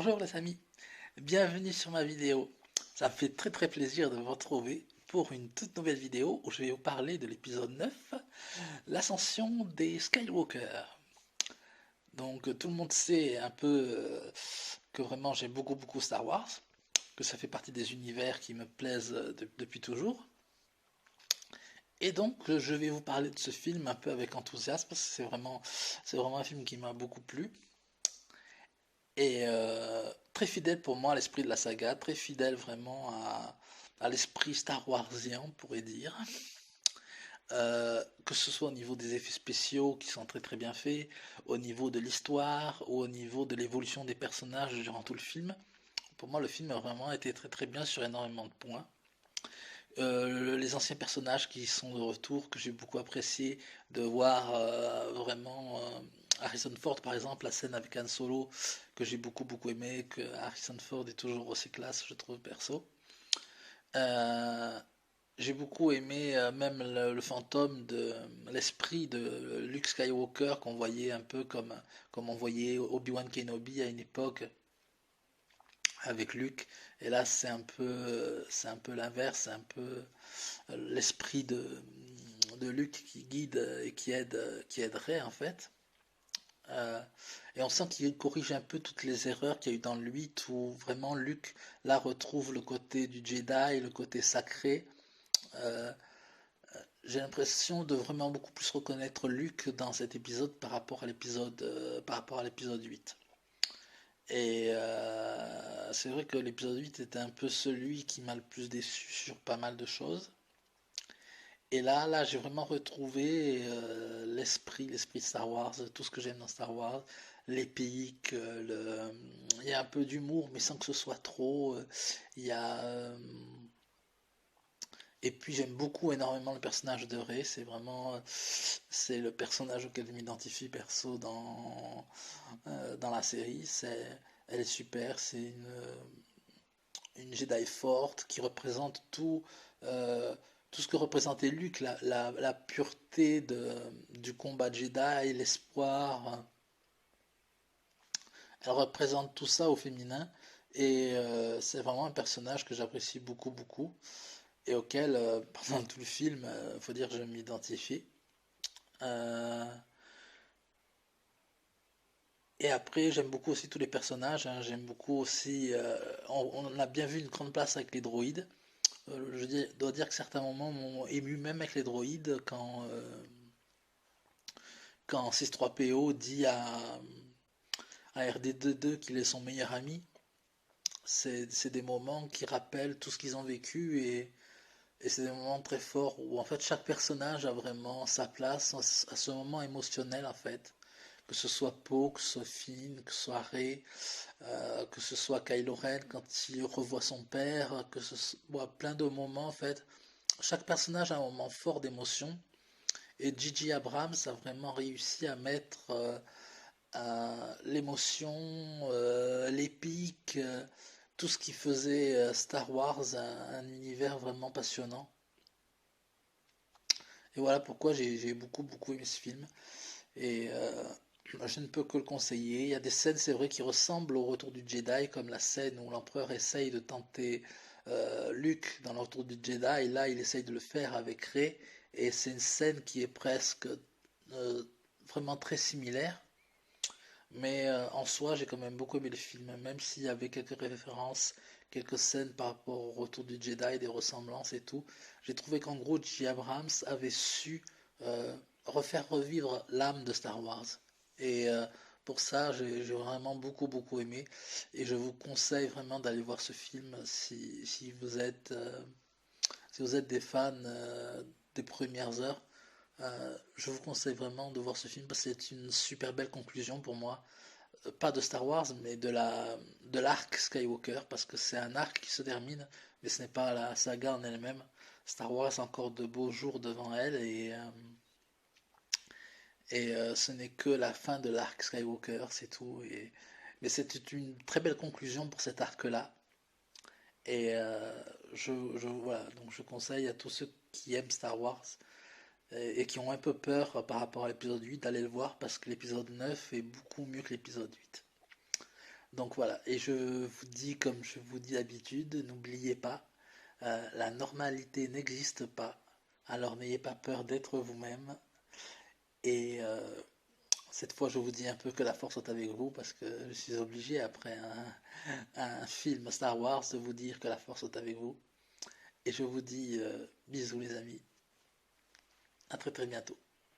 Bonjour les amis, bienvenue sur ma vidéo. Ça me fait très plaisir de vous retrouver pour une toute nouvelle vidéo où je vais vous parler de l'épisode 9, l'ascension des Skywalker. Donc tout le monde sait un peu que vraiment j'aime beaucoup Star Wars, que ça fait partie des univers qui me plaisent depuis toujours. Et donc je vais vous parler de ce film un peu avec enthousiasme parce que c'est vraiment un film qui m'a beaucoup plu. Et très fidèle pour moi à l'esprit de la saga, très fidèle vraiment à l'esprit Star Warsien, on pourrait dire. Que ce soit au niveau des effets spéciaux qui sont très bien faits, au niveau de l'histoire, ou au niveau de l'évolution des personnages durant tout le film. Pour moi, le film a vraiment été très bien sur énormément de points. Les anciens personnages qui sont de retour, que j'ai beaucoup apprécié de voir vraiment Harrison Ford par exemple, la scène avec Han Solo que j'ai beaucoup aimé, que Harrison Ford est toujours aussi classe, je trouve perso. Euh, j'ai beaucoup aimé même le fantôme de l'esprit de Luke Skywalker qu'on voyait un peu comme on voyait Obi-Wan Kenobi à une époque avec Luke. Et là, c'est un peu l'inverse, c'est un peu l'esprit de Luke qui guide et qui aiderait en fait. Euh, et on sent qu'il corrige un peu toutes les erreurs qu'il y a eu dans le 8 où vraiment Luke là retrouve le côté du Jedi, le côté sacré. Euh, j'ai l'impression de vraiment beaucoup plus reconnaître Luke dans cet épisode par rapport à l'épisode 8. Et c'est vrai que l'épisode 8 était un peu celui qui m'a le plus déçu sur pas mal de choses. Et là, j'ai vraiment retrouvé l'esprit de Star Wars, tout ce que j'aime dans Star Wars, l'épique, il y a un peu d'humour, mais sans que ce soit trop. Il y a, et puis j'aime beaucoup énormément le personnage de Rey, c'est le personnage auquel je m'identifie perso dans la série. Elle est super, c'est une Jedi forte qui représente tout ce que représentait Luke, la pureté du combat Jedi, l'espoir. Elle représente tout ça au féminin et c'est vraiment un personnage que j'apprécie beaucoup et auquel, pendant tout le film, faut dire que je m'identifie. Euh, et après, j'aime beaucoup aussi tous les personnages, hein. J'aime beaucoup aussi. On a bien vu une grande place avec les droïdes. Dois dire que certains moments m'ont ému, même avec les droïdes, quand 6-3PO dit à RD22 qu'il est son meilleur ami. C'est des moments qui rappellent tout ce qu'ils ont vécu et c'est des moments très forts où en fait chaque personnage a vraiment sa place à ce moment émotionnel en fait. Que ce soit Poe, que ce soit Finn, que ce soit Rey, que ce soit Kylo Ren quand il revoit son père, que ce soit plein de moments en fait. Chaque personnage a un moment fort d'émotion et J.J. Abrams a vraiment réussi à mettre l'émotion, l'épique, tout ce qui faisait Star Wars un univers vraiment passionnant. Et voilà pourquoi j'ai beaucoup aimé ce film. Et je ne peux que le conseiller. Il y a des scènes, c'est vrai, qui ressemblent au Retour du Jedi, comme la scène où l'empereur essaye de tenter Luke dans le Retour du Jedi. Et là, il essaye de le faire avec Rey. Et c'est une scène qui est presque euh, vraiment très similaire. Mais en soi, j'ai quand même beaucoup aimé le film, même s'il y avait quelques références, quelques scènes par rapport au Retour du Jedi, des ressemblances et tout. J'ai trouvé qu'en gros, J. Abrams avait su refaire revivre l'âme de Star Wars. Et pour ça, j'ai vraiment beaucoup aimé. Et je vous conseille vraiment d'aller voir ce film si vous êtes des fans des premières heures. Je vous conseille vraiment de voir ce film parce que c'est une super belle conclusion pour moi, pas de Star Wars, mais de l'arc Skywalker, parce que c'est un arc qui se termine, mais ce n'est pas la saga en elle-même. Star Wars a encore de beaux jours devant elle, et ce n'est que la fin de l'arc Skywalker, c'est tout. Mais c'était une très belle conclusion pour cet arc-là. Et voilà, donc je conseille à tous ceux qui aiment Star Wars et qui ont un peu peur par rapport à l'épisode 8 d'aller le voir parce que l'épisode 9 est beaucoup mieux que l'épisode 8. Donc voilà, et je vous dis comme je vous dis d'habitude, n'oubliez pas, la normalité n'existe pas, alors n'ayez pas peur d'être vous-même. Et cette fois, je vous dis un peu que la force soit avec vous, parce que je suis obligé, après un film Star Wars, de vous dire que la force soit avec vous. Et je vous dis bisous les amis, à très très bientôt.